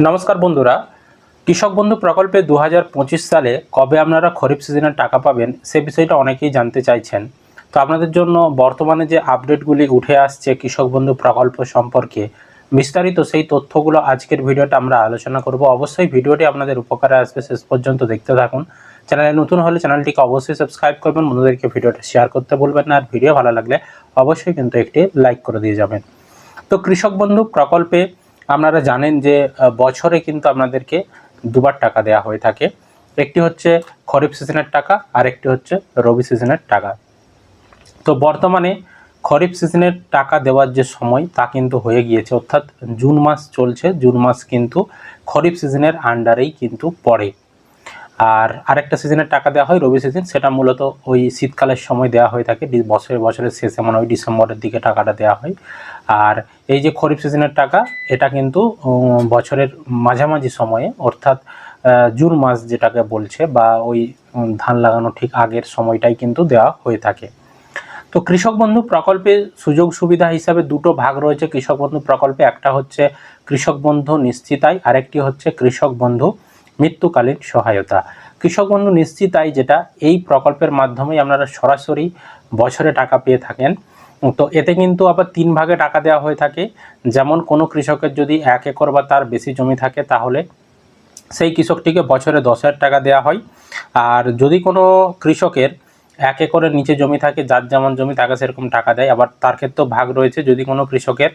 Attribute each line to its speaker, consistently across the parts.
Speaker 1: নমস্কার বন্ধুরা, কৃষক বন্ধু প্রকল্পে 2025 সালে কবে আপনারা খরিফ সিজনের টাকা পাবেন সে বিষয়টা অনেকেই জানতে চাইছেন। তো আপনাদের জন্য বর্তমানে যে আপডেটগুলি উঠে আসছে কৃষক বন্ধু প্রকল্প সম্পর্কে বিস্তারিত সেই তথ্যগুলো আজকের ভিডিওটা আমরা আলোচনা করব। অবশ্যই ভিডিওটি আপনাদের উপকারে আসবে, শেষ পর্যন্ত দেখতে থাকুন। চ্যানেলে নতুন হলে চ্যানেলটিকে অবশ্যই সাবস্ক্রাইব করবেন, বন্ধুদেরকে ভিডিওটা শেয়ার করতে ভুলবেন না, আর ভিডিও ভালো লাগলে অবশ্যই কিন্তু একটি লাইক করে দিয়ে যাবেন। তো কৃষক বন্ধু প্রকল্পে আপনারা জানেন যে বছরে কিন্তু আপনাদেরকে দুবার টাকা দেওয়া হয়ে থাকে। একটি হচ্ছে খরিফ সিজনের টাকা আর একটি হচ্ছে রবি সিজনের টাকা। তো বর্তমানে খরিফ সিজনের টাকা দেওয়ার যে সময় তা কিন্তু হয়ে গিয়েছে, অর্থাৎ জুন মাস চলছে। জুন মাস কিন্তু খরিফ সিজনের আন্ডারেই কিন্তু পড়ে। আর আরেকটা সিজনের টাকা দেওয়া হয় রবি সিজন, সেটা মূলত ওই শীতকালের সময় দেওয়া হয়ে থাকে, বছরের শেষে মনে হয় ডিসেম্বরের দিকে টাকাটা দেওয়া হয়। আর এই যে খরিফ সিজনের টাকা, এটা কিন্তু বছরের মাঝামাঝি সময়ে, অর্থাৎ জুন মাস যেটাকে বলছে, বা ওই ধান লাগানো ঠিক আগের সময়টাই কিন্তু দেওয়া হয়ে থাকে। তো কৃষক বন্ধু প্রকল্পে সুযোগ সুবিধা হিসাবে দুটো ভাগ রয়েছে কৃষক বন্ধু প্রকল্পে। একটা হচ্ছে কৃষক বন্ধু নিশ্চিত আয়, আরেকটি হচ্ছে কৃষক বন্ধু মৃত্যুকালীন সহায়তা। কৃষক বন্ধু নিশ্চিত আয় যেটা, এই প্রকল্পের মাধ্যমেই আপনারা সরাসরি বছরে টাকা পেয়ে থাকেন। তো এতে কিন্তু আবার তিন ভাগে টাকা দেওয়া হয়ে থাকে। যেমন কোনো কৃষকের যদি 1 একর বা তার বেশি জমি থাকে, তাহলে সেই কৃষকটিকে বছরে 10,000 টাকা দেওয়া হয়। আর যদি কোনো কৃষকের 1 একরের নিচে জমি থাকে, যার যেমন জমি তাকে সেরকম টাকা দেয়। আবার তার ক্ষেত্রেও ভাগ রয়েছে, যদি কোনো কৃষকের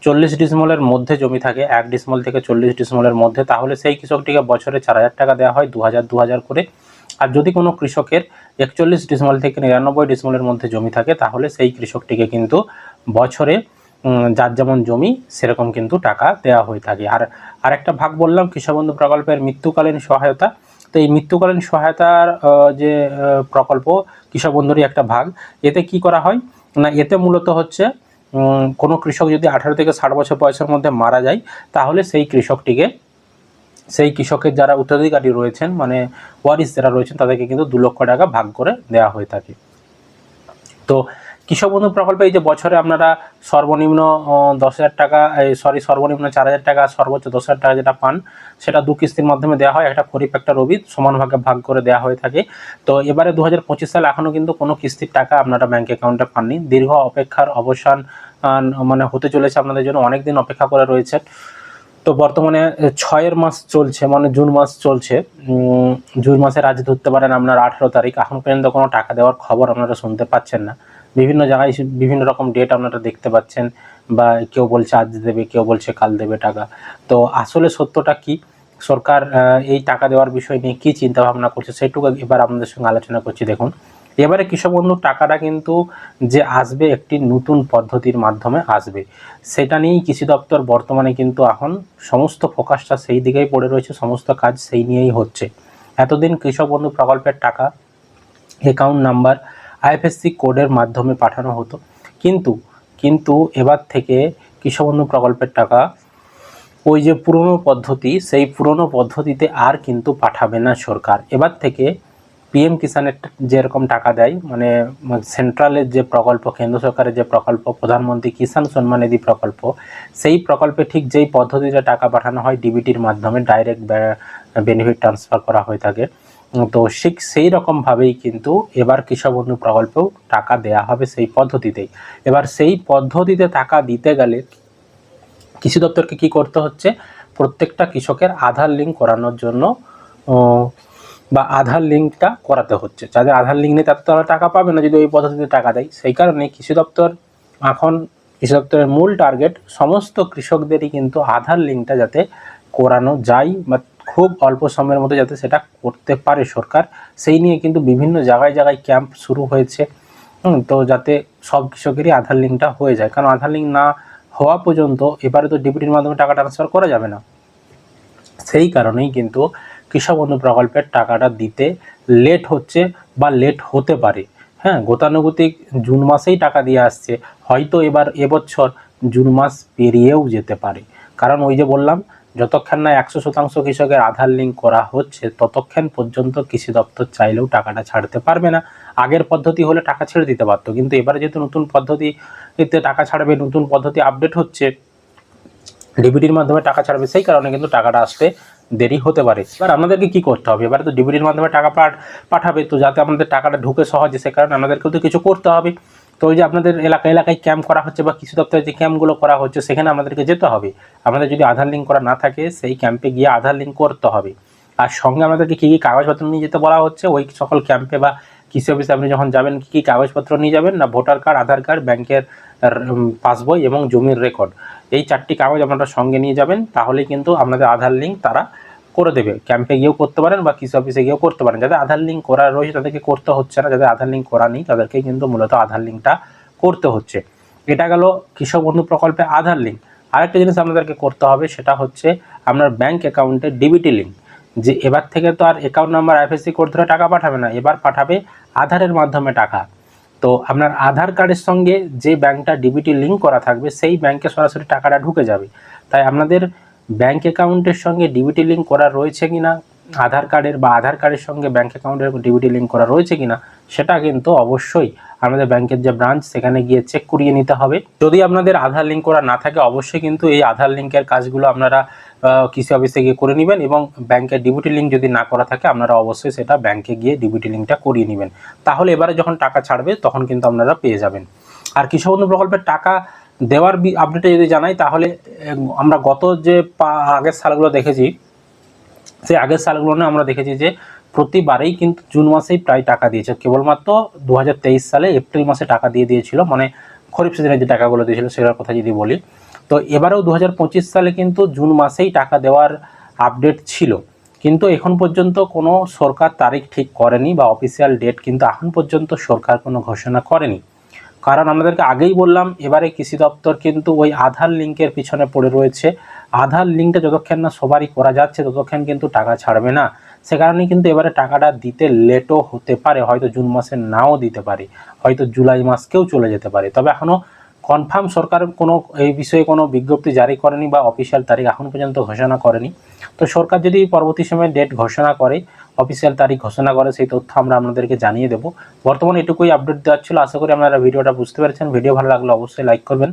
Speaker 1: 40 ডিসিমলের মধ্যে জমি থাকে, 1 ডিসিমল থেকে 40 ডিসিমলের মধ্যে, তাহলে সেই কৃষকটিকে বছরে 4,000 টাকা দেওয়া হয়, 2,000 করে। আর যদি কোনো কৃষকের 41 ডিসিমল থেকে 99 ডিসিমলের মধ্যে জমি থাকে, তাহলে সেই কৃষকটিকে কিন্তু বছরে যার যেমন জমি সেরকম কিন্তু টাকা দেওয়া হয়ে থাকে। আর আরেকটা ভাগ বললাম কৃষক বন্ধু প্রকল্পের মৃত্যুকালীন সহায়তা। তো এই মৃত্যুকালীন সহায়তার যে প্রকল্প, কৃষক বন্ধুরই একটা ভাগ। এতে কি করা হয় না, এতে মূলত হচ্ছে কোনো কৃষক যদি 18 থেকে 60 বছর বয়সের মধ্যে মারা যায়, তাহলে সেই কৃষকের যারা উত্তরাধিকারী রয়েছেন, মানে ওয়ারিস যারা রয়েছেন, তাদেরকে কিন্তু 2 লক্ষ টাকা ভাগ করে দেওয়া হয়ে থাকে। তো কৃষক বন্ধু প্রকল্পে এই যে বছরে আপনারা সর্বনিম্ন 10,000 টাকা, সর্বনিম্ন 4,000 টাকা, সর্বোচ্চ 10,000 টাকা যেটা পান, সেটা 2 কিস্তির মাধ্যমে দেওয়া হয়। একটা খরিফ একটা রবি, সমান ভাগে ভাগ করে দেওয়া হয়ে থাকে। তো এবারে 2025 সালে এখনও কিন্তু কোনো কিস্তির টাকা আপনারা ব্যাঙ্ক অ্যাকাউন্টে পাননি। দীর্ঘ অপেক্ষার অবসান মানে হতে চলেছে আপনাদের জন্য, অনেক দিন অপেক্ষা করে রয়েছে। তো বর্তমানে 6 মাস চলছে, মানে জুন মাস চলছে। জুন মাসের আজ ধরতে পারেন আপনার 18 তারিখ, এখন পর্যন্ত কোনো টাকা দেওয়ার খবর আপনারা শুনতে পাচ্ছেন না। বিভিন্ন জায়গায় বিভিন্ন রকম ডেট আপনারা দেখতে পাচ্ছেন, বা কেউ বলছে আজ দেবে, কেউ বলছে কাল দেবে টাকা। তো আসলে সত্যটা কি, সরকার এই টাকা দেওয়ার বিষয় নিয়ে কী চিন্তাভাবনা করছে, সেটুকু এবার আপনাদের সঙ্গে আলোচনা করছি। দেখুন, এবারে কৃষক বন্ধুর টাকাটা কিন্তু যে আসবে, একটি নতুন পদ্ধতির মাধ্যমে আসবে। সেটা নিয়েই কৃষি দপ্তর বর্তমানে কিন্তু এখন সমস্ত ফোকাসটা সেই দিকেই পড়ে রয়েছে, সমস্ত কাজ সেই নিয়েই হচ্ছে। এতদিন কৃষক বন্ধু প্রকল্পের টাকা অ্যাকাউন্ট নাম্বার, আইএফএসসি কোডের মাধ্যমে পাঠানো হতো, কিন্তু এবার থেকে কৃষক বন্ধু প্রকল্পের টাকা ওই যে পুরনো পদ্ধতি, সেই পুরনো পদ্ধতিতে আর কিন্তু পাঠাবে না সরকার। এবার থেকে পিএম কিষানের যেরকম টাকা দেয়, মানে সেন্ট্রালের যে প্রকল্প, কেন্দ্র সরকারের যে প্রকল্প, প্রধানমন্ত্রী কিষাণ সম্মান নিধি প্রকল্প, সেই প্রকল্পে ঠিক যেই পদ্ধতিতে টাকা পাঠানো হয়, ডিবিটির মাধ্যমে ডাইরেক্ট বেনিফিট ট্রান্সফার করা হয়ে থাকে। তো ঠিক সেই রকমভাবেই কিন্তু এবার কৃষক বন্ধু প্রকল্পেও টাকা দেয়া হবে সেই পদ্ধতিতেই। এবার সেই পদ্ধতিতে টাকা দিতে গেলে কৃষি দপ্তরকে কী করতে হচ্ছে, প্রত্যেকটা কৃষকের আধার লিঙ্ক করানোর জন্য, বা আধার লিঙ্কটা করাতে হচ্ছে। যাদের আধার লিঙ্ক নেই তারা টাকা পাবে না যদি ওই পদ্ধতিতে টাকা দেয়। সেই কারণে কৃষি দপ্তরের মূল টার্গেট সমস্ত কৃষকদেরই কিন্তু আধার লিঙ্কটা যাতে করানো যায়, বা খুব অল্প সময়ের মধ্যে যাতে সেটা করতে পারে সরকার, সেই নিয়ে কিন্তু বিভিন্ন জায়গায় ক্যাম্প শুরু হয়েছে। তো যাতে সব কৃষকেরই আধার লিঙ্কটা হয়ে যায়, কারণ আধার লিঙ্ক না হওয়া পর্যন্ত এবারে তো ডিবিটির মাধ্যমে টাকা ট্রান্সফার করা যাবে না। সেই কারণেই কিন্তু কৃষক বন্ধু প্রকল্পের টাকাটা দিতে লেট হচ্ছে, বা লেট হতে পারে। হ্যাঁ, গতানুগতিক জুন মাসেই টাকা দিয়ে আসছে, হয়তো এবছর জুন মাস পেরিয়েও যেতে পারে। কারণ ওই যে বললাম, যতক্ষণ না 100% কৃষকের আধার লিঙ্ক করা হচ্ছে, ততক্ষণ পর্যন্ত কৃষি দপ্তর চাইলেও টাকাটা ছাড়তে পারবে না। আগের পদ্ধতি হলে টাকা ছেড়ে দিতে পারতো, কিন্তু এবারে যেহেতু নতুন পদ্ধতিতে টাকা ছাড়বে, নতুন পদ্ধতি আপডেট হচ্ছে, ডিবিটির মাধ্যমে টাকা ছাড়বে, সেই কারণে কিন্তু টাকাটা আসতে দেরি হতে পারে। এবার আমাদেরকে কি করতে হবে, এবারে তো ডিবিটির মাধ্যমে টাকা পাঠাবে, তো যাতে আমাদের টাকাটা ঢুকে সহজে, সে কারণে আমাদেরকেও তো কিছু করতে হবে। তো ওই যে আপনাদের এলাকায় ক্যাম্প করা হচ্ছে বা কৃষি দপ্তরে যে ক্যাম্পগুলো করা হচ্ছে, সেখানে আমাদেরকে যেতে হবে। আমাদের যদি আধার লিঙ্ক করা না থাকে, সেই ক্যাম্পে গিয়ে আধার লিঙ্ক করতে হবে। আর সঙ্গে আমাদেরকে কী কী কাগজপত্র নিয়ে যেতে বলা হচ্ছে ওই সকল ক্যাম্পে বা কৃষি অফিসে আপনি যখন যাবেন, কী কী কাগজপত্র নিয়ে যাবেন না, ভোটার কার্ড, আধার কার্ড, ব্যাংকের পাসবই এবং জমির রেকর্ড, এই 4টি কাগজ আপনারা সঙ্গে নিয়ে যাবেন। তাহলেই কিন্তু আপনাদের আধার লিঙ্ক তারা করে দেবে। ক্যাম্পে গিয়েও করতে পারেন বা কৃষি অফিসে গিয়েও করতে পারেন। যাদের আধার লিঙ্ক করা রয়েছে তাদেরকে করতে হচ্ছে না, যাদের আধার লিঙ্ক করা নেই তাদেরকে কিন্তু মূলত আধার লিঙ্কটা করতে হচ্ছে। এটা গেল কৃষক বন্ধু প্রকল্পে আধার লিঙ্ক। আরেকটা জিনিস আপনাদেরকে করতে হবে, সেটা হচ্ছে আপনার ব্যাংক অ্যাকাউন্টে ডিবিটি লিঙ্ক। যে এবার থেকে তো আর অ্যাকাউন্ট নাম্বার, আইএফএসসি কোড ধরে টাকা পাঠাবে না, এবার পাঠাবে আধারের মাধ্যমে টাকা। তো আপনার আধার কার্ডের সঙ্গে যে ব্যাংকটা ডিবিটি লিঙ্ক করা থাকবে, সেই ব্যাংকে সরাসরি টাকাটা ঢুকে যাবে। তাই আপনাদের ব্যাংক অ্যাকাউন্টের সঙ্গে ডিবিটি লিঙ্ক করা রয়েছে কিনা, আধার কার্ডের বা আধার কার্ডের সঙ্গে ব্যাংক অ্যাকাউন্টের ডিবিটি লিঙ্ক করা রয়েছে কিনা, সেটা কিন্তু অবশ্যই আমাদের ব্যাংকের যে ব্রাঞ্চ সেখানে গিয়ে চেক করিয়ে নিতে হবে। যদি আপনাদের আধার লিঙ্ক করা না থাকে, অবশ্যই কিন্তু এই আধার লিঙ্কের কাজগুলো আপনারা কৃষি অফিসে গিয়ে করে নেবেন। এবং ব্যাংকের ডিবিটি লিঙ্ক যদি না করা থাকে, আপনারা অবশ্যই সেটা ব্যাংকে গিয়ে ডিবিটি লিঙ্কটা করিয়ে নেবেন। তাহলে এবারে যখন টাকা ছাড়বে তখন কিন্তু আপনারা পেয়ে যাবেন। আর কৃষক বন্ধু প্রকল্পের টাকা দেওয়ার আপডেটে যদি জানাই, তাহলে আমরা গত যে আগের সালগুলো দেখেছি, সেই আগের সালগুলো আমরা দেখেছি যে প্রতিবারেই কিন্তু জুন মাসেই প্রায় টাকা দিয়েছে। কেবলমাত্র 2023 সালে এপ্রিল মাসে টাকা দিয়েছিল, মানে খরিফ সিজনে যে টাকাগুলো দিয়েছিল সেটার কথা যদি বলি। তো এবারেও 2025 সালে কিন্তু জুন মাসেই টাকা দেওয়ার আপডেট ছিল, কিন্তু এখন পর্যন্ত কোনো সরকার তারিখ ঠিক করেনি বা অফিসিয়াল ডেট কিন্তু এখন পর্যন্ত সরকার কোনো ঘোষণা করেনি। কারণ আমাদেরকে আগেই বললাম, এবারে কৃষি দপ্তর কিন্তু ওই আধার লিঙ্কের পিছনে পড়ে রয়েছে। আধার লিঙ্কটা যতক্ষণ না সবারই করা যাচ্ছে ততক্ষণ কিন্তু টাকা ছাড়বে না। সে কারণে কিন্তু এবারে টাকাটা দিতে লেটও হতে পারে, হয়তো জুন মাসে নাও দিতে পারে, হয়তো জুলাই মাসকেও চলে যেতে পারে। তবে এখনও কনফার্ম সরকার কোনো এই বিষয়ে কোনো বিজ্ঞপ্তি জারি করেনি বা অফিসিয়াল তারিখ এখন পর্যন্ত ঘোষণা করেনি। তো সরকার যদি পরবর্তী সময়ে ডেট ঘোষণা করে, অফিসিয়াল তারিখ ঘোষণা করে, সেই তথ্য আমরা আপনাদেরকে জানিয়ে দেবো। বর্তমানে এটুকুই আপডেট দেওয়ার ছিল। আশা করি আপনারা ভিডিওটা বুঝতে পেরেছেন। ভিডিও ভালো লাগলে অবশ্যই লাইক করবেন।